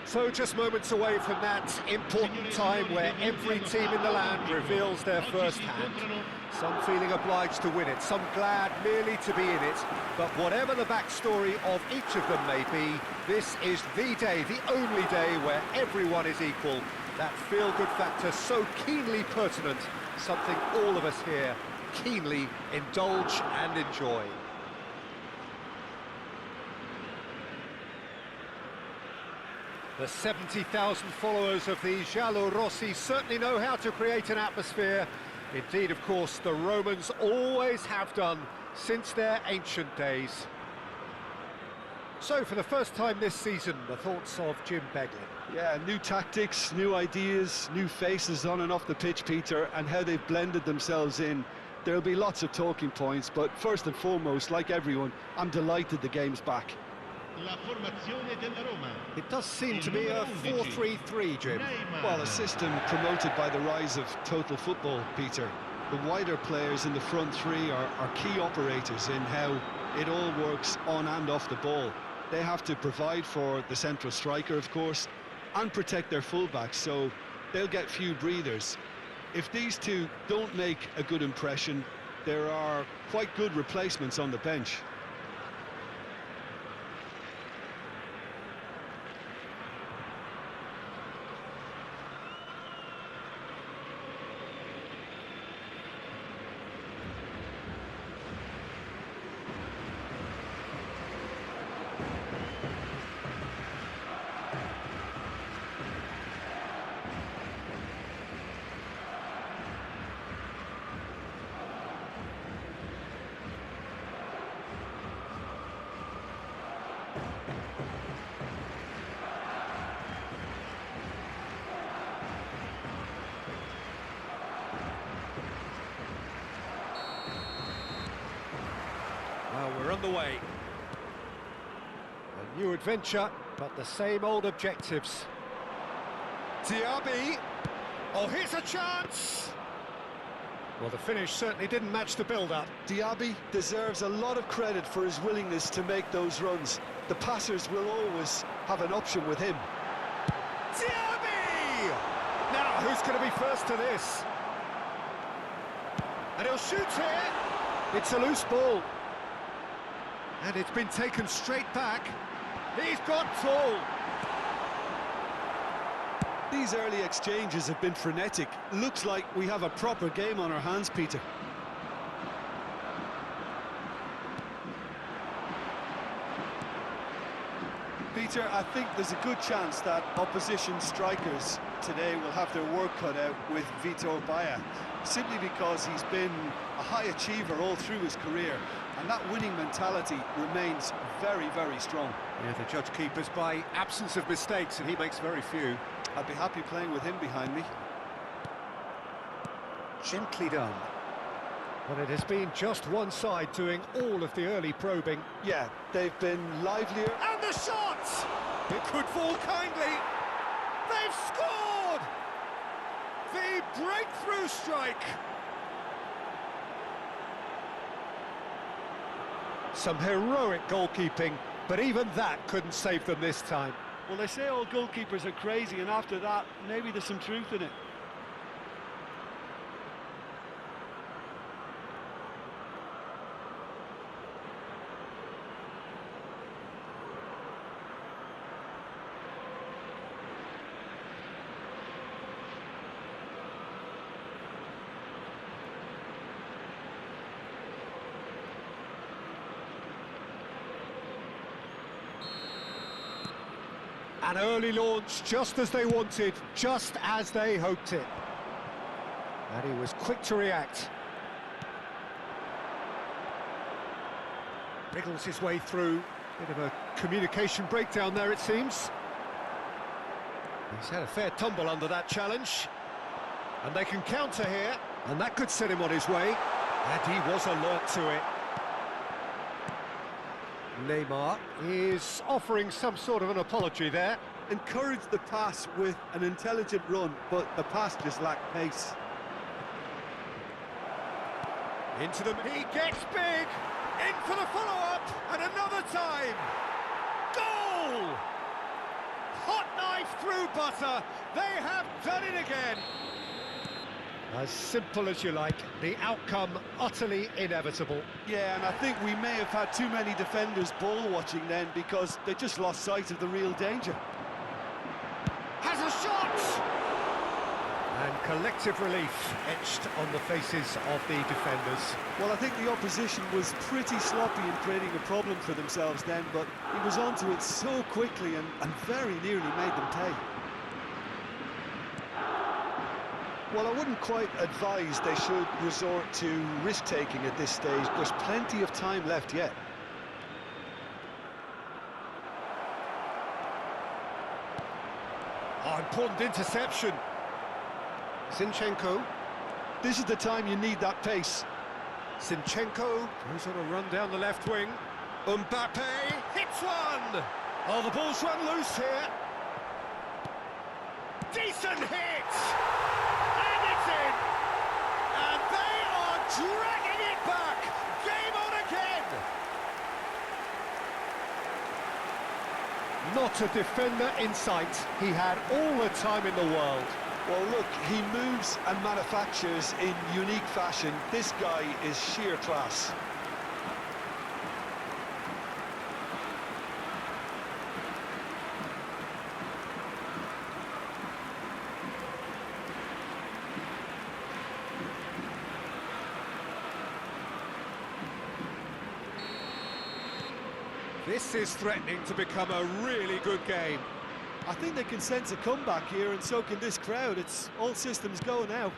So just moments away from that important time where every team in the land reveals their first hand. Some feeling obliged to win it, some glad merely to be in it. But whatever the backstory of each of them may be, this is the day, the only day where everyone is equal. That feel-good factor so keenly pertinent, something all of us here keenly indulge and enjoy. The 70,000 followers of the Giallorossi certainly know how to create an atmosphere. Indeed, of course, the Romans always have done since their ancient days. So, for the first time this season, the thoughts of Jim Beglin. Yeah, new tactics, new ideas, new faces on and off the pitch, Peter, and how they've blended themselves in. There'll be lots of talking points, but first and foremost, like everyone, I'm delighted the game's back. It does seem to be a 4-3-3, Jim. Well, a system promoted by the rise of total football, Peter. The wider players in the front three are key operators in how it all works on and off the ball. They have to provide for the central striker, of course, and protect their fullbacks, so they'll get few breathers. If these two don't make a good impression, there are quite good replacements on the bench. Well, we're on the way. A new adventure, but the same old objectives. Diaby. Oh, here's a chance! Well, the finish certainly didn't match the build-up. Diaby deserves a lot of credit for his willingness to make those runs. The passers will always have an option with him. Diaby! Now, who's going to be first to this? And he'll shoot here. It's a loose ball. And it's been taken straight back. He's got full. These early exchanges have been frenetic. Looks like we have a proper game on our hands, Peter. Peter, I think there's a good chance that opposition strikers today will have their work cut out with Vitor Baia, simply because he's been a high achiever all through his career, and that winning mentality remains very, very strong. Yeah, the judge keepers by absence of mistakes, and he makes very few. I'd be happy playing with him behind me. Gently done. But it has been just one side doing all of the early probing. Yeah, they've been livelier. And the shot! It could fall kindly. They've scored! The breakthrough strike! Some heroic goalkeeping, but even that couldn't save them this time. Well, they say all goalkeepers are crazy, and after that, maybe there's some truth in it. An early launch, just as they wanted, just as they hoped it. And he was quick to react. Wriggles his way through. Bit of a communication breakdown there, it seems. He's had a fair tumble under that challenge. And they can counter here, and that could set him on his way. And he was alert to it. Neymar is offering some sort of an apology there. Encouraged the pass with an intelligent run, but the pass just lacked pace. Into them, he gets big! In for the follow-up, and another time! Goal! Hot knife butter. They have done it again. As simple as you like, the outcome utterly inevitable. Yeah, and I think we may have had too many defenders ball watching then because they just lost sight of the real danger. Has a shot! And collective relief etched on the faces of the defenders. Well, I think the opposition was pretty sloppy in creating a problem for themselves then, but he was onto it so quickly and very nearly made them pay. Well, I wouldn't quite advise they should resort to risk-taking at this stage. There's plenty of time left yet. Oh, important interception. Zinchenko. This is the time you need that pace. Zinchenko goes on a run down the left wing. Mbappe hits one! Oh, the ball's run loose here. Decent hit! And it's in! And they are dragging it back! Game on again! Not a defender in sight. He had all the time in the world. Well, look, he moves and manufactures in unique fashion. This guy is sheer class. This is threatening to become a really good game. I think they can sense a comeback here, and so can this crowd. It's all systems go now.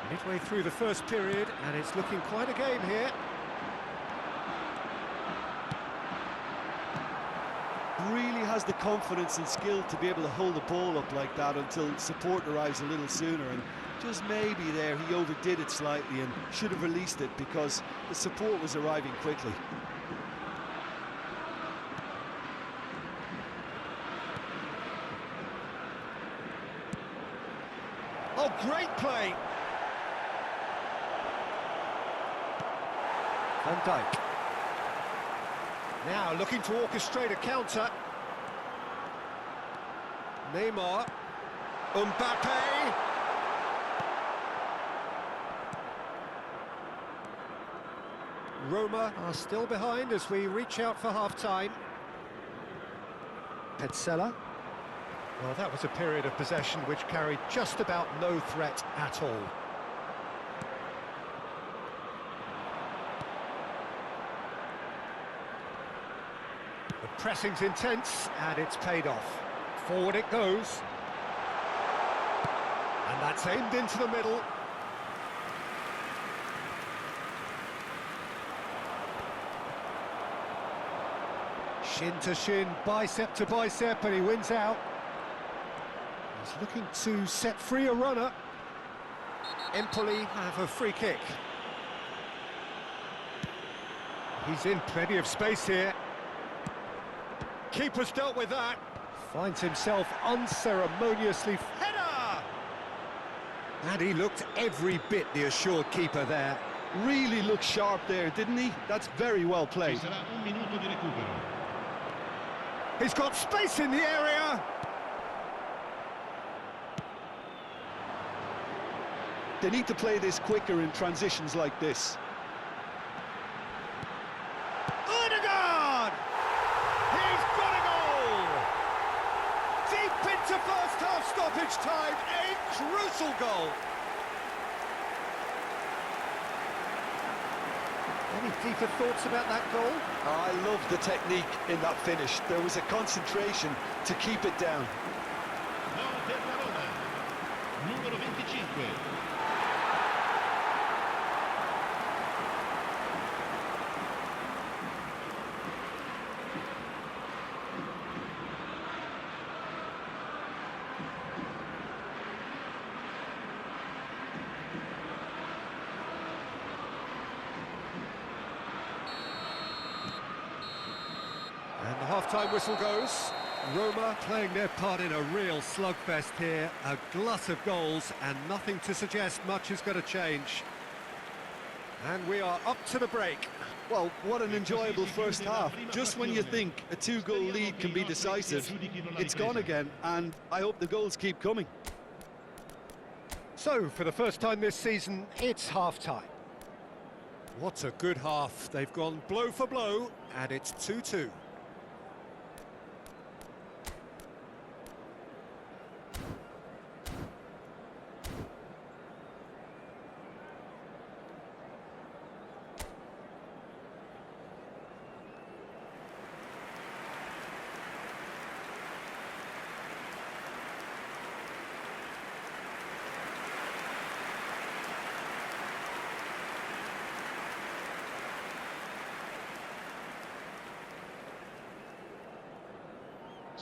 Midway through the first period, and it's looking quite a game here. Really has the confidence and skill to be able to hold the ball up like that until support arrives a little sooner, and just maybe there he overdid it slightly and should have released it because the support was arriving quickly. Oh, great play! Van Dijk. Now looking to orchestrate a counter. Neymar. Mbappe. Roma are still behind as we reach out for half-time. Petzela. Well, that was a period of possession which carried just about no threat at all. The pressing's intense, and it's paid off. Forward it goes. And that's aimed into the middle. Shin to shin, bicep to bicep, and he wins out. He's looking to set free a runner. Empoli have a free kick. He's in plenty of space here. Keeper's dealt with that. Finds himself unceremoniously. Header! And he looked every bit the assured keeper there. Really looked sharp there, didn't he? That's very well played. He's got space in the area. They need to play this quicker in transitions like this. Odegaard! He's got a goal! Deep into first half stoppage time, a crucial goal. Any deeper thoughts about that goal? I love the technique in that finish. There was a concentration to keep it down. Numero 25. And the half-time whistle goes. Roma playing their part in a real slugfest here. A glut of goals and nothing to suggest much is going to change. And we are up to the break. Well, what an enjoyable first half. Just when you think a two-goal lead can be decisive, it's gone again, and I hope the goals keep coming. So, for the first time this season, it's half-time. What a good half. They've gone blow for blow, and it's 2-2.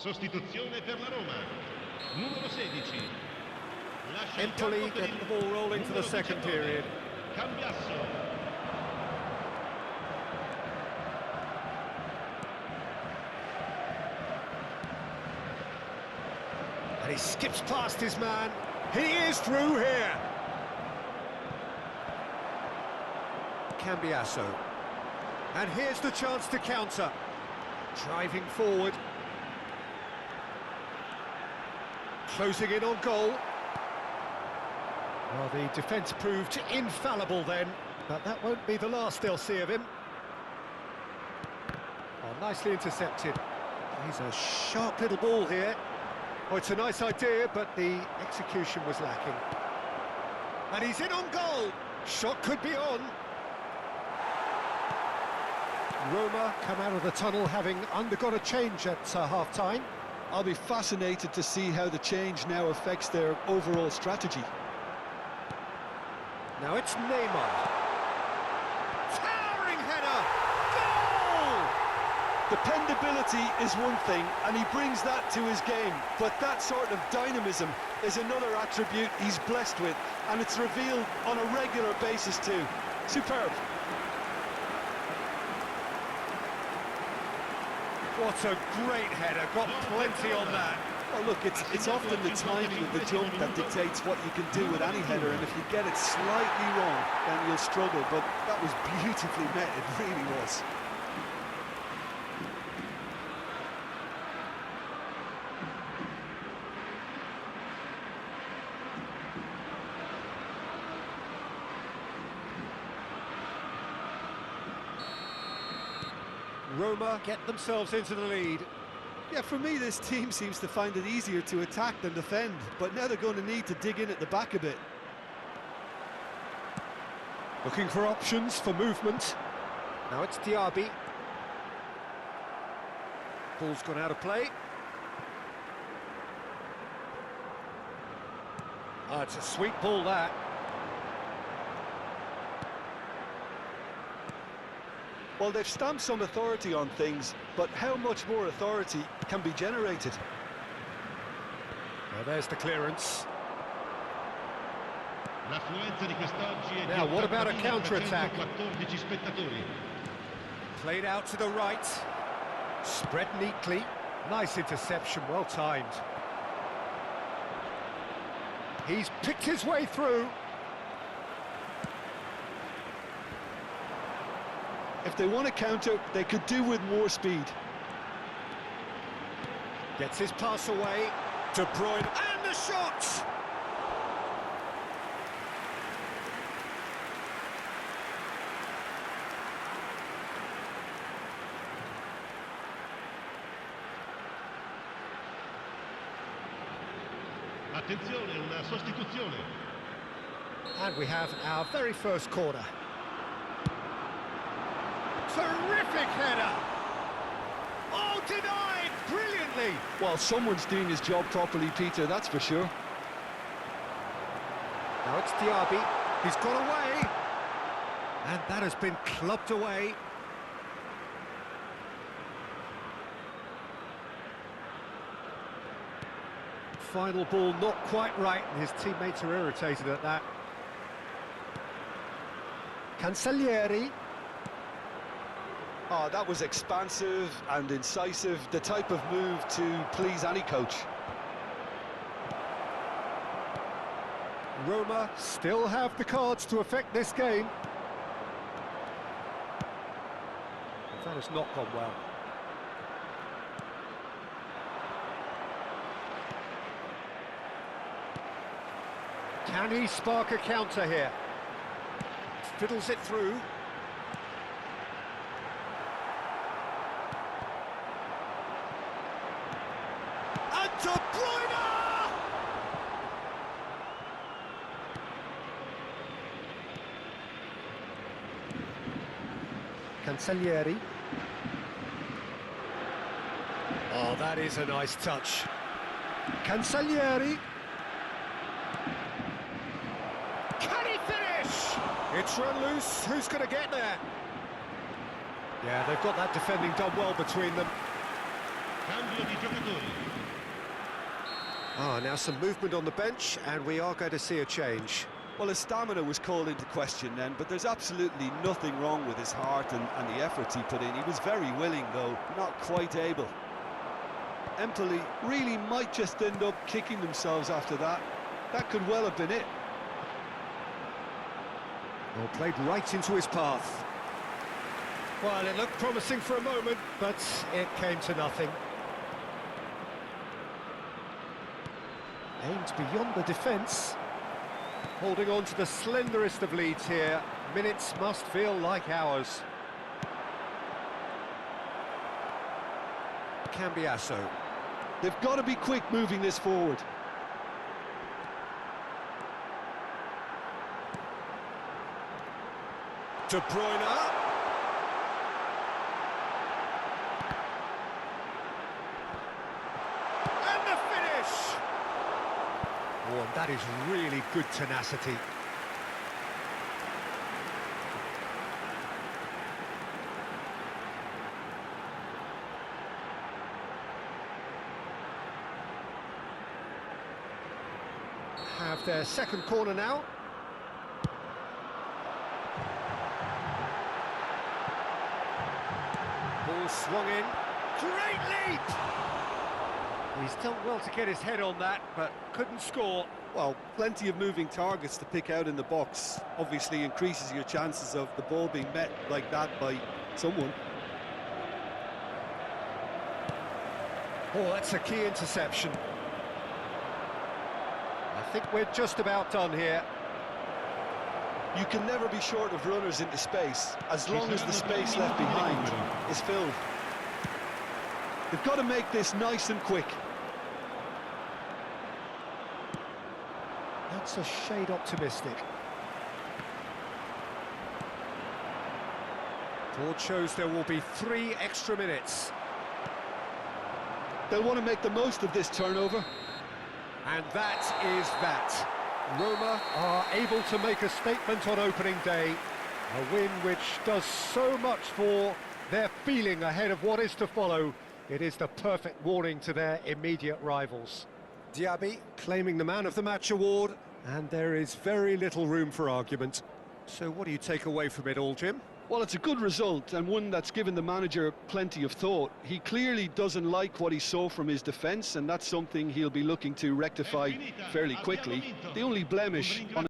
Sostituzione per la Roma. Numero 16. Lascia il Empoli campo per get the ball rolling for the second period. Cambiasso. And he skips past his man. He is through here. Cambiasso. And here's the chance to counter. Driving forward. Closing in on goal. Well, the defence proved infallible then, but that won't be the last they'll see of him. Oh, nicely intercepted. He's a sharp little ball here. Oh, it's a nice idea, but the execution was lacking. And he's in on goal. Shot could be on. Roma come out of the tunnel having undergone a change at half-time. I'll be fascinated to see how the change now affects their overall strategy. Now it's Neymar. Towering header! Goal! Dependability is one thing, and he brings that to his game, but that sort of dynamism is another attribute he's blessed with, and it's revealed on a regular basis too. Superb. What a great header, got plenty on that. Well, look, it's often the timing of the jump that dictates what you can do with any header, and if you get it slightly wrong, then you'll struggle, but that was beautifully met, it really was. Roma get themselves into the lead. Yeah, for me, this team seems to find it easier to attack than defend, but now they're going to need to dig in at the back a bit. Looking for options for movement. Now it's Diaby. Ball's gone out of play. Ah, it's a sweet ball, that. Well, they've stamped some authority on things, but how much more authority can be generated? Well, there's the clearance. L'affluenza di quest'oggi è Now, what about a counter-attack? 14 spettatori. Played out to the right. Spread neatly. Nice interception, well timed. He's picked his way through. If they want to counter, they could do with more speed. Gets his pass away. De Bruyne, and the shot! Attenzione, una sostituzione. And we have our very first corner. Terrific header! Oh, denied brilliantly! Well, someone's doing his job properly, Peter, that's for sure. Now it's Diaby. He's got away. And that has been clubbed away. Final ball not quite right, and his teammates are irritated at that. Cancellieri. Oh, that was expansive and incisive, the type of move to please any coach. Roma still have the cards to affect this game. That has not gone well. Can he spark a counter here? Fiddles it through. And De Bruyne! Cancellieri. Oh, that is a nice touch. Cancellieri. Can he finish? It's run loose. Who's going to get there? Yeah, they've got that defending done well between them. Cambio di giocatori. Ah, now some movement on the bench, and we are going to see a change. Well, his stamina was called into question then, but there's absolutely nothing wrong with his heart and the efforts he put in. He was very willing, though, not quite able. Empoli really might just end up kicking themselves after that. That could well have been it. Well, played right into his path. Well, it looked promising for a moment, but it came to nothing. Aimed beyond the defence. Holding on to the slenderest of leads here. Minutes must feel like hours. Cambiasso. They've got to be quick moving this forward. De Bruyne. And the finish! Oh, and that is really good tenacity. Have their second corner now. Ball swung in. Great leap! He's done well to get his head on that, but couldn't score. Well, plenty of moving targets to pick out in the box. Obviously increases your chances of the ball being met like that by someone. Oh, that's a key interception. I think we're just about done here. You can never be short of runners into space, as long as the space left behind is filled. They've got to make this nice and quick. That's a shade optimistic. Board shows there will be 3 extra minutes. They'll want to make the most of this turnover. And that is that. Roma are able to make a statement on opening day. A win which does so much for their feeling ahead of what is to follow. It is the perfect warning to their immediate rivals. Diaby claiming the Man of the Match award, and there is very little room for argument. So what do you take away from it all, Jim? Well, it's a good result, and one that's given the manager plenty of thought. He clearly doesn't like what he saw from his defence, and that's something he'll be looking to rectify fairly quickly. The only blemish on